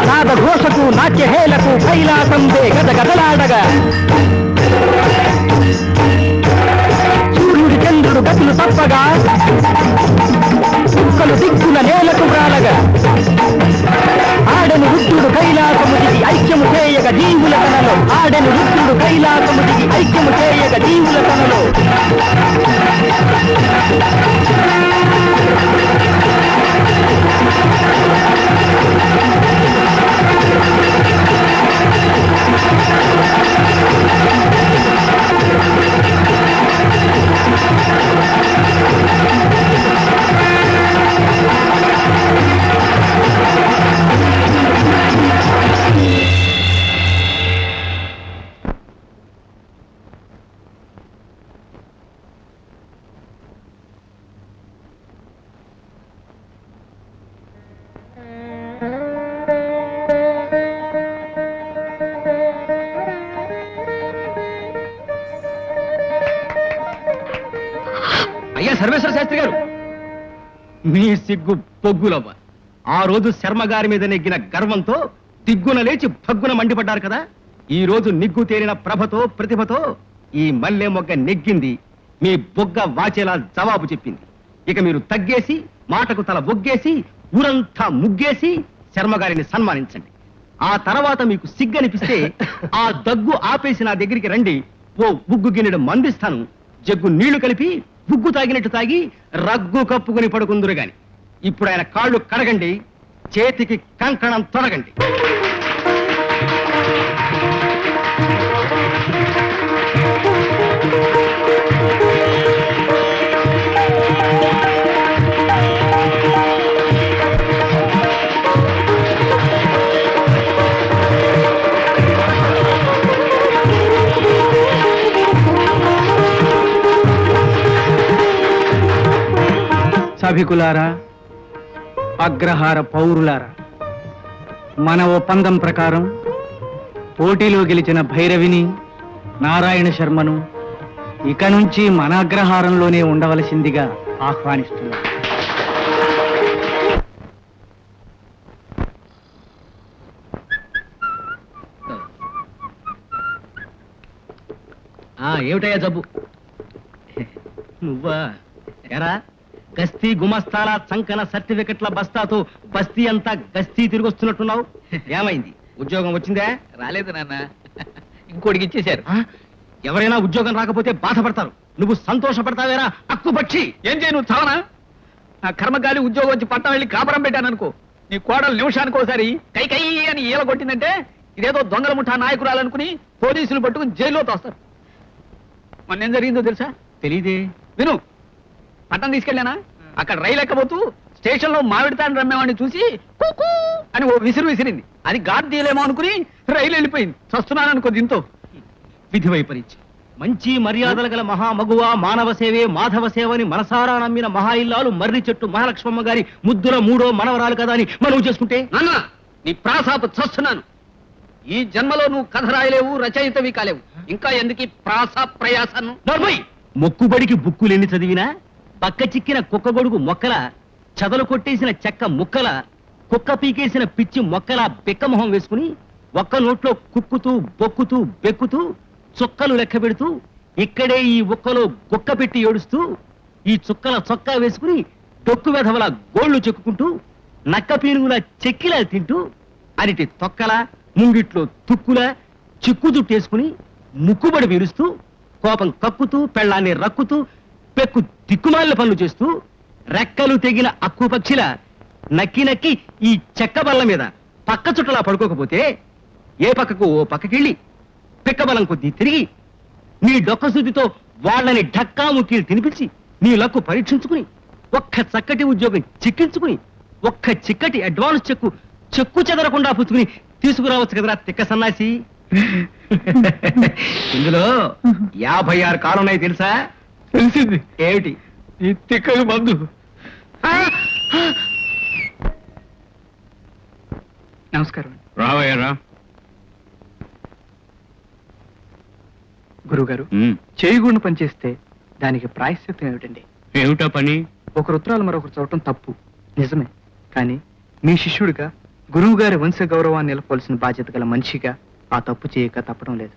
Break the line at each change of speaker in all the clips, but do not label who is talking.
నాదఘోషకు నాట్యహేలకు కైలాసందే గదగదలాడగా సూర్యుడి చంద్రుడు గతులు తప్పగా కుక్కలు దిక్కుల నేలకు వ్రాలగా ఆడెను రుద్రుడు కైలాసము దిగి ఐక్యము చేయగ జీవుల తనలో ఆడెను రుద్రుడు కైలాసము దిగి ఐక్యము చేయగ జీవుల తనలో
సర్వేశ్వర శాస్త్రి గారు, మీ సిగ్గు పొగ్గులవ్వ. ఆ రోజు శర్మగారి మీద నెగ్గిన గర్వంతో దిగ్గున లేచి భగ్గున మండిపడ్డారు కదా. ఈ రోజు నిగ్గు తేలిన ప్రభతో ప్రతిభతో ఈ మల్లె మొగ్గ నెగ్గింది, మీ బొగ్గ వాచేలా జవాబు చెప్పింది. ఇక మీరు తగ్గేసి మాటకు తల బొగ్గేసి ఊరంతా ముగ్గేసి శర్మగారిని సన్మానించండి. ఆ తర్వాత మీకు సిగ్గనిపిస్తే ఆ దగ్గు ఆపేసి నా దగ్గరికి రండి. ఓ బుగ్గు గిన్నెడు మందిస్తాను. జగ్గు నీళ్లు కలిపి బుగ్గు తాగినట్టు తాగి రగ్గు కప్పుకుని పడుకుందురు గాని. ఇప్పుడు ఆయన కాళ్ళు కడగండి, చేతికి కంకణం తొడగండి.
సభికులారా, అగ్రహార పౌరులారా, మన ఒప్పందం ప్రకారం పోటీలో గెలిచిన భైరవిని, నారాయణ శర్మను ఇక నుంచి మన అగ్రహారంలోనే ఉండవలసిందిగా ఆహ్వానిస్తున్నాను.
ఏమిటయ్యా జబ్బు? నువ్వా ఎరా? గస్తీ గుమస్తాల చంకన సర్టిఫికెట్ల బస్తాతో బస్తీ అంతా గస్తీ తిరిగొస్తున్నట్టున్నావు. ఏమైంది? ఉద్యోగం వచ్చిందే?
రాలేదు నాన్న, ఇంకోటికి ఇచ్చేశారు.
ఎవరైనా ఉద్యోగం రాకపోతే బాధపడతారు, నువ్వు సంతోషపడతావేరా అక్కుపక్షి?
ఏం చేయ, నువ్వు చావనా? నా కర్మగాలి ఉద్యోగం వచ్చి పట్టం వెళ్ళి కాపురం పెట్టాననుకో, నీ కోడలు నిమిషానికి ఒకసారి కై కై అని ఈల కొట్టిందంటే ఇదేదో దొంగల ముఠా నాయకురాలనుకుని పోలీసులు పట్టుకుని జైల్లో తోస్తారు. మొన్న ఏం జరిగిందో తెలుసా?
తెలీదే.
విను, పట్టణం తీసుకెళ్ళానా, అక్కడ రైలు ఎక్కబోతూ స్టేషన్ లో మామిడి తాండ్ర రమ్మేవాడిని చూసి కుకూ అని ఓ విసిరింది. అది గాడ్ తీయలేమో అనుకుని రైలు వెళ్ళిపోయింది. చస్తున్నాను అనుకో దీంతో.
విధి వైపరీత్యం. మంచి మర్యాదలు గల మహామగువ మానవ సేవే మాధవ సేవని మనసారా నమ్మిన మహా ఇల్లాలు మర్రి చెట్టు మహాలక్ష్మమ్మ గారి ముద్దుల మూడో మనవరాలు కదా అని మనవి చేసుకుంటే,
నాన్న నీ ప్రాసాపు చస్తున్నాను. ఈ జన్మలో నువ్వు కథ రాయలేవు, రచయితవి కాలేవు. ఇంకా ఎందుకు ప్రాసా ప్రయాసను?
నోర్మోయ్! మొక్కుబడికి బుక్కులెన్ని చదివినా పక్క చిక్కిన కుక్క గొడుగు మొక్కల, చదలు కొట్టేసిన చెక్క ముక్కల, కుక్క పీకేసిన పిచ్చి మొక్కల బిక్కమొహం వేసుకుని ఒక్క నోట్లో కుక్కుతూ బొక్కుతూ బెక్కుతూ చుక్కలు లెక్క పెడుతూ ఇక్కడే ఈ ఉక్కలో గుక్క పెట్టి ఏడుస్తూ ఈ చుక్కల చొక్కా వేసుకుని డొక్కు వెధవల గోళ్లు చెక్కుకుంటూ నక్క పీనుగుల చెక్కిలా తింటూ అరిటి తొక్కల ముంగిట్లో తుక్కుల చిక్కు జుట్టేసుకుని ముక్కుబడి విరుస్తూ కోపం కక్కుతూ పెళ్ళాన్ని రక్కుతూ పెక్కు దిక్కుమాలిన పనులు చేస్తూ రెక్కలు తెగిన అక్కు పక్షిలా నక్కి నక్కి ఈ చెక్క బల్ల మీద పక్క చుట్టలా పడుకోకపోతే ఏ పక్కకు ఓ పక్కకెళ్ళి పిక్కబలం కొద్దీ తిరిగి నీ డొక్క శుద్ధితో వాళ్ళని ఢక్కా ముక్కీలు తినిపించి నీ లక్కు పరీక్షించుకుని ఒక్క చక్కటి ఉద్యోగం చిక్కించుకుని ఒక్క చిక్కటి అడ్వాన్స్ చెక్కు చెదరకుండా పుచ్చుకుని తీసుకురావచ్చు కదరా తిక్క సన్నాసి. ఇందులో 56 కాలున్నాయి తెలుసా?
తెలిసింది.
ఏమిటి?
ఈ తిక్కలు మందు. నమస్కారం.
రావయ్యారా.
గురుగారు, చేయకూడని పని చేస్తే దానికి ప్రాయశ్చిత్తం ఏమిటండి?
ఏమిటా పని?
ఒకరు ఉత్తరాలు మరొకరు చూడటం తప్పు నిజమే, కానీ మీ శిష్యుడిగా గురువు గారి వంశ గౌరవాన్ని నిలపాల్సిన బాధ్యత గల మనిషిగా ఆ తప్పు చేయక తప్పడం లేదు.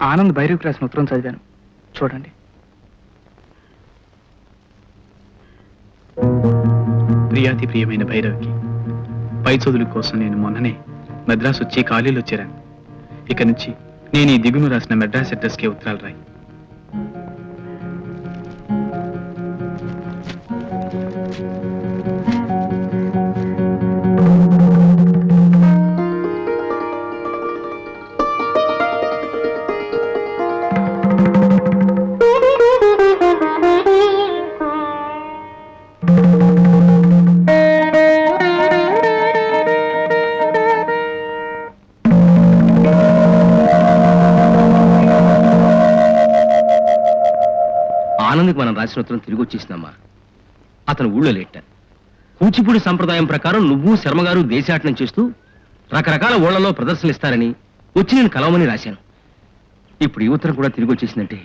ఆనంద్ భైరవికి రాసిన ఉత్తరం చదివాను, చూడండి.
ప్రియాతి ప్రియమైన భైరవికి, పై చదువుల కోసం నేను మొన్ననే మద్రాసు వచ్చి ఖాళీలో చేరాను. ఇక నుంచి నేను ఈ దిగును రాసిన మెడ్రాస్ అడ్రస్కే ఉత్తరాలు రాయి.
ఆనంద్కి మనం రాసిన ఉత్తరం తిరిగి వచ్చేసిందమ్మా. అతను ఊళ్ళో లేట. కూచిపూడి సంప్రదాయం ప్రకారం నువ్వు శర్మగారు దేశాటనం చేస్తూ రకరకాల ఊళ్ళలో ప్రదర్శనలు ఇస్తారని వచ్చి నేను కలవమని రాశాను. ఇప్పుడు ఈ ఉత్తరం కూడా తిరిగి వచ్చేసిందంటే